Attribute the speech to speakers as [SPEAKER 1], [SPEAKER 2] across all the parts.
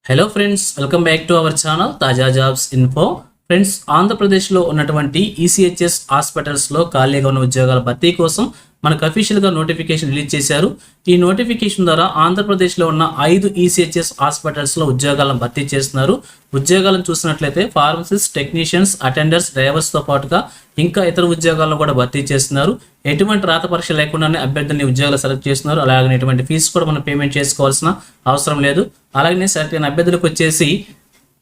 [SPEAKER 1] Hello friends, welcome back to our channel తాజా jobs info. Friends, ఆంధ్రప్రదేశ్లో ఉన్నటువంటి ECHS హాస్పిటల్స్లో ఖాళీగా ఉన్న ఉద్యోగాల భర్తీ కోసం మనకు అఫీషియల్గా నోటిఫికేషన్ రిలీజ్ చేశారు. ఈ నోటిఫికేషన్ ద్వారా ఆంధ్రప్రదేశ్లో ఉన్న 5 ఈసీహెచ్ఎస్ హాస్పిటల్స్లో ఉద్యోగాలను భర్తీ చేస్తున్నారు. ఉద్యోగాలను చూసినట్లయితే ఫార్మసిస్ట్, టెక్నీషియన్స్, అటెండర్స్, డ్రైవర్స్తో పాటుగా ఇంకా ఇతర ఉద్యోగాలను కూడా భర్తీ చేస్తున్నారు. ఎటువంటి రాత పరీక్ష లేకుండానే అభ్యర్థుల్ని ఉద్యోగాలు సెలెక్ట్ చేస్తున్నారు. అలాగే ఎటువంటి ఫీజు కూడా మనం పేమెంట్ చేసుకోవాల్సిన అవసరం లేదు. అలాగే సెలెక్ట్ అయిన అభ్యర్థులకు వచ్చేసి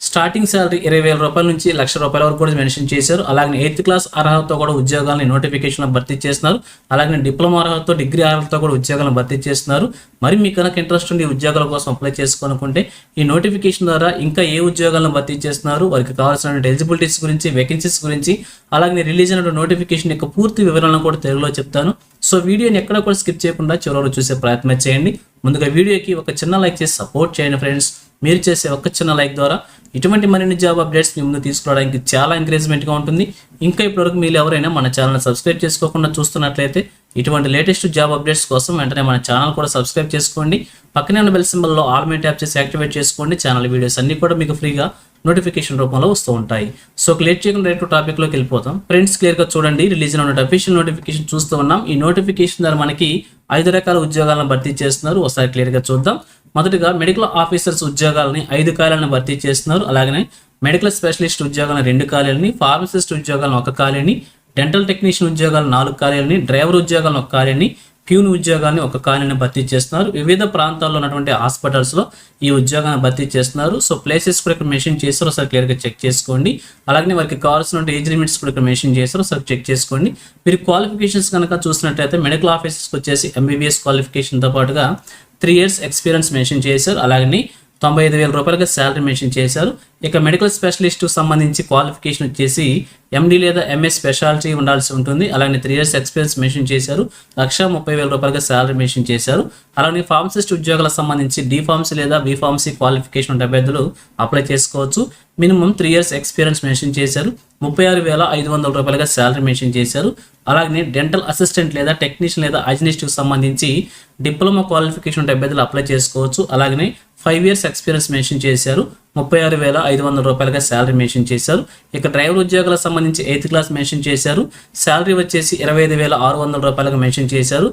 [SPEAKER 1] స్టార్టింగ్ శాలరీ 20,000 రూపాయల నుంచి ₹1,00,000 వరకు కూడా మెన్షన్ చేశారు. అలాగే 8th క్లాస్ అర్హతతో కూడా ఉద్యోగాలను నోటిఫికేషన్లో భర్తీ చేస్తున్నారు. అలాగే డిప్లొమా అర్హతతో, డిగ్రీ అర్హతతో కూడా ఉద్యోగాలను భర్తీ చేస్తున్నారు. మరి మీకు కనుక ఇంట్రెస్ట్ ఉండి ఉద్యోగాల కోసం అప్లై చేసుకోవాలనుకుంటే ఈ నోటిఫికేషన్ ద్వారా ఇంకా ఏ ఉద్యోగాలను భర్తీ చేస్తున్నారు, వారికి కావాల్సిన ఎలిజిబిలిటీస్ గురించి, వేకెన్సీస్ గురించి, అలాగే రిలీజ్ అయిన నోటిఫికేషన్ యొక్క పూర్తి వివరాలను కూడా తెలుగులో చెప్తాను. సో వీడియోని ఎక్కడ కూడా స్కిప్ చేయకుండా చివరిలో చూసే ప్రయత్నం చేయండి. ముందుగా వీడియోకి ఒక చిన్న లైక్ చేసి సపోర్ట్ చేయండి ఫ్రెండ్స్. మీరు చేసే ఒక చిన్న లైక్ ద్వారా ఇటువంటి మరిన్ని జాబ్ అప్డేట్స్ మీ ముందు తీసుకురావడానికి చాలా ఎంకరేజ్మెంట్గా ఉంటుంది. ఇంకా ఇప్పటివరకు మీరు ఎవరైనా మన ఛానల్ సబ్స్క్రైబ్ చేసుకోకుండా చూస్తున్నట్లయితే ఇటువంటి లేటెస్ట్ జాబ్ అప్డేట్స్ కోసం వెంటనే మన ఛానల్ కూడా సబ్స్క్రైబ్ చేసుకోండి. పక్కనే ఉన్న బెల్ సింబల్లో ఆల్ మీద ట్యాప్ చేసి యాక్టివేట్ చేసుకోండి. ఛానల్ వీడియోస్ అన్ని కూడా మీకు ఫ్రీగా నోటిఫికేషన్ రూపంలో వస్తూ ఉంటాయి. సో లేట్ చేయకుండా డైరెక్ట్ టాపిక్లోకి వెళ్ళిపోతాం. ఫ్రెండ్స్, క్లియర్గా చూడండి, రిలీజ్ అయిన అఫీషియల్ నోటిఫికేషన్ చూస్తూ ఉన్నాం. ఈ నోటిఫికేషన్ ద్వారా మనకి 5 రకాల ఉద్యోగాలను భర్తీ చేస్తున్నారు. ఒకసారి క్లియర్గా చూద్దాం. మొదటిగా మెడికల్ ఆఫీసర్స్ ఉద్యోగాలని 5 ఖాళీలను భర్తీ చేస్తున్నారు. అలాగే మెడికల్ స్పెషలిస్ట్ ఉద్యోగాలను 2 ఖాళీలని, ఫార్మసిస్ట్ ఉద్యోగాలను 1 ఖాళీని, డెంటల్ టెక్నీషియన్ ఉద్యోగాలను 4 ఖాళీలని, డ్రైవర్ ఉద్యోగాలను 1 ఖాళీని, ప్యూన్ ఉద్యోగాన్ని 1 ఖాళీని భర్తీ చేస్తున్నారు. వివిధ ప్రాంతాల్లో ఉన్నటువంటి హాస్పిటల్స్లో ఈ ఉద్యోగాన్ని భర్తీ చేస్తున్నారు. సో ప్లేసెస్ కూడా ఇక్కడ మెన్షన్ చేస్తారు, ఒకసారి క్లియర్గా చెక్ చేసుకోండి. అలాగే వారికి కావాల్సిన ఏజ్ లిమిట్స్ కూడా ఇక్కడ మెన్షన్ చేస్తారు, ఒకసారి చెక్ చేసుకోండి. మీరు క్వాలిఫికేషన్స్ కనుక చూసినట్లయితే మెడికల్ ఆఫీసర్స్కి వచ్చేసి ఎంబీబీఎస్ క్వాలిఫికేషన్తో పాటుగా 3 years ఎక్స్పీరియన్స్ మెన్షన్ చేశారు. అలాగే 95,000 రూపాయలుగా శాలరీ మెన్షన్ చేశారు. ఇక మెడికల్ స్పెషలిస్ట్ సంబంధించి క్వాలిఫికేషన్ వచ్చేసి ఎండి లేదా ఎంఎస్ స్పెషాలిటీ ఉండాల్సి ఉంటుంది. అలాగే 3 years ఎక్స్పీరియన్స్ మెన్షన్ చేశారు. ₹1,30,000 రూపాయలుగా శాలరీ మెన్షన్ చేశారు. అలాగే ఫార్మసిస్ట్ ఉద్యోగాలకు సంబంధించి డి ఫార్మసీ లేదా బి ఫార్మసీ క్వాలిఫికేషన్ ఉండే అభ్యర్థులు అప్లై చేసుకోవచ్చు. మినిమం 3 years ఎక్స్పీరియన్స్ మెన్షన్ చేశారు. ₹36,500 రూపాయలుగా శాలరీ మెన్షన్ చేశారు. అలాగే డెంటల్ అసిస్టెంట్ లేదా టెక్నీషియన్ లేదా హైజినిస్ట్కి సంబంధించి డిప్లొమా క్వాలిఫికేషన్ ఉంటే అభ్యర్థులు అప్లై చేసుకోవచ్చు. అలాగే 5 years ఎక్స్పీరియన్స్ మెన్షన్ చేశారు. ₹36,500 రూపాయలుగా శాలరీ మెన్షన్ చేశారు. ఇక డ్రైవర్ ఉద్యోగాలకు సంబంధించి 8th క్లాస్ మెన్షన్ చేశారు. శాలరీ వచ్చేసి 25,600 రూపాయలుగా మెన్షన్ చేశారు.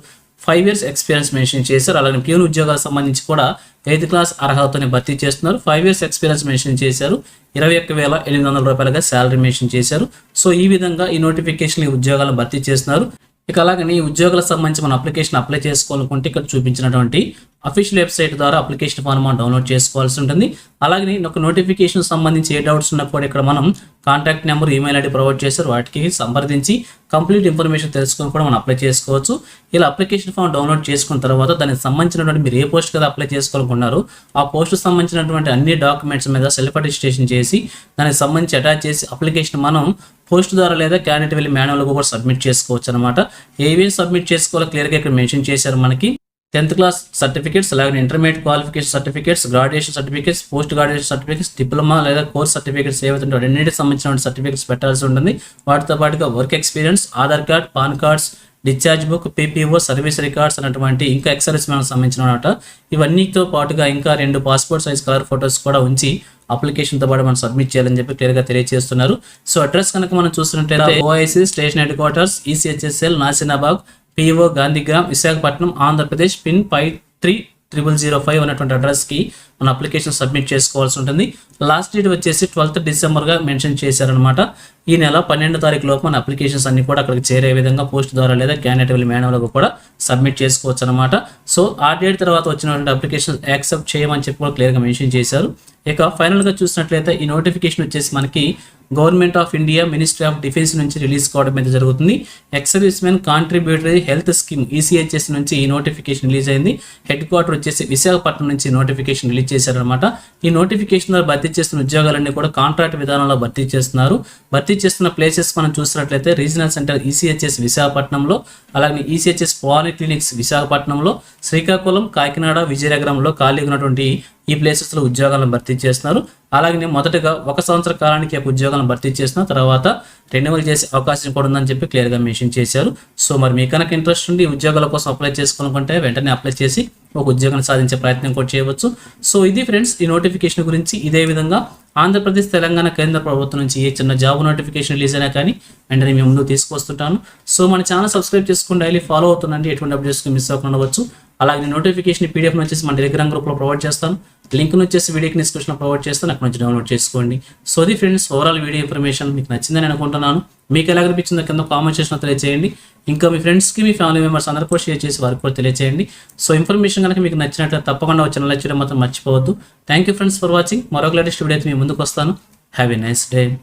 [SPEAKER 1] 5 years ఎక్స్పీరియన్స్ మెన్షన్ చేశారు. అలాగే ప్యూన్ ఉద్యోగాలకు సంబంధించి కూడా 8th క్లాస్ అర్హతని భర్తీ చేస్తున్నారు. 5 years ఎక్స్పీరియన్స్ మెన్షన్ చేశారు. 21,800 రూపాయలుగా శాలరీ మెన్షన్ చేశారు. సో ఈ విధంగా ఈ నోటిఫికేషన్ ఈ ఉద్యోగాలను భర్తీ చేస్తున్నారు. ఇక అలాగే ఈ ఉద్యోగాలకు సంబంధించి మన అప్లికేషన్ అప్లై చేసుకోవాలనుకుంటే ఇక్కడ చూపించినటువంటి అఫీషియల్ వెబ్సైట్ ద్వారా అప్లికేషన్ ఫామ్ మనం డౌన్లోడ్ చేసుకోవాల్సి ఉంటుంది. అలాగే ఒక నోటిఫికేషన్ సంబంధించి ఏ డౌట్స్ ఉన్నా కూడా ఇక్కడ మనం contact number, email ID provide చేశారు. వాటికి సంప్రదించి కంప్లీట్ ఇన్ఫర్మేషన్ తెలుసుకొని కూడా మనం అప్లై చేసుకోవచ్చు. ఇలా అప్లికేషన్ ఫామ్ డౌన్లోడ్ చేసుకున్న తర్వాత దానికి సంబంధించినటువంటి మీరు ఏ పోస్ట్ కదా అప్లై చేసుకోవాలనుకున్నారో ఆ పోస్ట్ సంబంధించినటువంటి అన్ని డాక్యుమెంట్స్ మీద సెల్ఫ్ అటెస్టేషన్ చేసి దానికి సంబంధించి అటాచ్ చేసి అప్లికేషన్ మనం పోస్ట్ ద్వారా లేదా క్యాండిడేట్ వెళ్ళి మాన్యువల్గా కూడా సబ్మిట్ చేసుకోవచ్చు అనమాట. ఏవేవి సబ్మిట్ చేసుకోవాలో క్లియర్గా ఇక్కడ మెన్షన్ చేశారు. మనకి 10th క్లాస్ సర్టిఫికేట్స్, అలాగే intermediate qualification certificates, graduation certificates, post graduation certificates, diploma లేదా కోర్స్ సర్టిఫికేట్స్ ఏవైతే ఉంటాయో అన్నిటికి సంబంధించిన సర్టిఫికేట్స్ పెట్టాల్సి ఉంటుంది. వాటితో పాటుగా work experience, Aadhaar card, pan cards, discharge book, PPO, service records అన్నటువంటి ఇంకా ఎక్సర్వీస్ మనకు సంబంధించిన ఇవన్నీతో పాటుగా ఇంకా 2 పాస్పోర్ట్ సైజ్ కలర్ ఫొటోస్ కూడా ఉంచి అప్లికేషన్తో పాటు మనం సబ్మిట్ చేయాలని చెప్పి క్లియర్గా తెలియజేస్తున్నారు. సో అడ్రస్ కనుక మనం చూస్తున్నట్లయితే OIC station headquarters, ECHSL, నాసినాబాగ్, పిఓ, గాంధీగ్రామ్, విశాఖపట్నం, ఆంధ్రప్రదేశ్, పిన్ 530005 అన్నటువంటి అడ్రస్కి మన అప్లికేషన్ సబ్మిట్ చేసుకోవాల్సి ఉంటుంది. లాస్ట్ డేట్ వచ్చేసి 12th డిసెంబర్గా మెన్షన్ చేశారనమాట. ఈ నెల 12వ తారీఖు లోపు మన అప్లికేషన్స్ అన్ని కూడా అక్కడికి చేరే విధంగా పోస్ట్ ద్వారా లేదా క్యాండిడేట్ వెళ్ళి మాన్యువల్గా కూడా సబ్మిట్ చేసుకోవచ్చు అనమాట. సో ఆ డేట్ తర్వాత వచ్చినటువంటి అప్లికేషన్ యాక్సెప్ట్ చేయమని చెప్పి కూడా క్లియర్గా మెన్షన్ చేశారు. ఇక ఫైనల్గా చూసినట్లయితే ఈ నోటిఫికేషన్ వచ్చేసి మనకి government of India, ministry of defence నుంచి రిలీజ్ కావడం అయితే జరుగుతుంది. Ex servicemen contributory health scheme ECHS నుంచి ఈ నోటిఫికేషన్ రిలీజ్ అయింది. హెడ్ క్వార్టర్ వచ్చేసి విశాఖపట్నం నుంచి నోటిఫికేషన్ రిలీజ్ చేశారనమాట. ఈ నోటిఫికేషన్ ద్వారా భర్తీ చేస్తున్న ఉద్యోగాలన్నీ కూడా కాంట్రాక్ట్ విధానంలో భర్తీ చేస్తున్నారు. భర్తీ చేస్తున్న ప్లేసెస్ మనం చూసినట్లయితే రీజనల్ సెంటర్ ఈసీహెచ్ఎస్ విశాఖపట్నంలో, అలాగే ఈసీహెచ్ఎస్ పాలిక్లినిక్స్ విశాఖపట్నంలో, శ్రీకాకుళం, కాకినాడ, విజయనగరంలో ఖాళీగా ఉన్నటువంటి ఈ ప్లేసెస్లో ఉద్యోగాలను భర్తీ చేస్తున్నారు. అలాగే మొదటగా 1 సంవత్సర కాలానికి ఒక ఉద్యోగాలను భర్తీ చేసిన తర్వాత రెన్యువల్ చేసే అవకాశం కూడా ఉందని చెప్పి క్లియర్గా మెన్షన్ చేశారు. సో మరి మీ కనుక ఇంట్రెస్ట్ ఉండి ఉద్యోగాల కోసం అప్లై చేసుకోవాలనుకుంటే వెంటనే అప్లై చేసి ఒక ఉద్యోగాన్ని సాధించే ప్రయత్నం కూడా చేయవచ్చు. సో ఇది ఫ్రెండ్స్ ఈ నోటిఫికేషన్ గురించి. ఇదే విధంగా ఆంధ్రప్రదేశ్, తెలంగాణ కేంద్ర ప్రభుత్వం నుంచి ఏ చిన్న జాబ్ నోటిఫికేషన్ రిలీజ్ అయినా కానీ వెంటనే మేము ముందుకు తీసుకొస్తుంటాను. సో మన ఛానల్ సబ్స్క్రైబ్ చేసుకుని డైలీ ఫాలో అవుతుండండి, ఎటువంటి అప్డేట్స్ మిస్ అవ్వకుండా ఉండవచ్చు. అలాగే నోటిఫికేషన్ PDF వచ్చేసి మన టెలిగ్రామ్ గ్రూప్లో ప్రొవైడ్ చేస్తాను. లింక్ వచ్చేసి వీడియోకి డిస్క్రిప్షన్లో ప్రొవైడ్ చేస్తాను, అక్కడ నుంచి డౌన్లోడ్ చేసుకోండి. సో ఇది ఫ్రెండ్స్ ఓవరాల్ వీడియో ఇన్ఫర్మేషన్ మీకు నచ్చిందని అనుకుంటున్నాను. మీకు ఎలా అనిపించిందో కింద కామెంట్ చేసిన తెలియజేయండి. ఇంకా మీ ఫ్రెండ్స్కి, మీ ఫ్యామిలీ మెంబర్స్ అందరూ కూడా షేర్ చేసి వారికి కూడా తెలియజేయండి. సో ఇన్ఫర్మేషన్ కనుక మీకు నచ్చినట్లయితే తప్పకుండా వచ్చిన లైక్ చేయడం మాత్రం మర్చిపోవద్దు. Thank you friends for watching. మరొక లేటెస్ట్ వీడియో అయితే మీ ముందుకు వస్తాను. Have a nice day.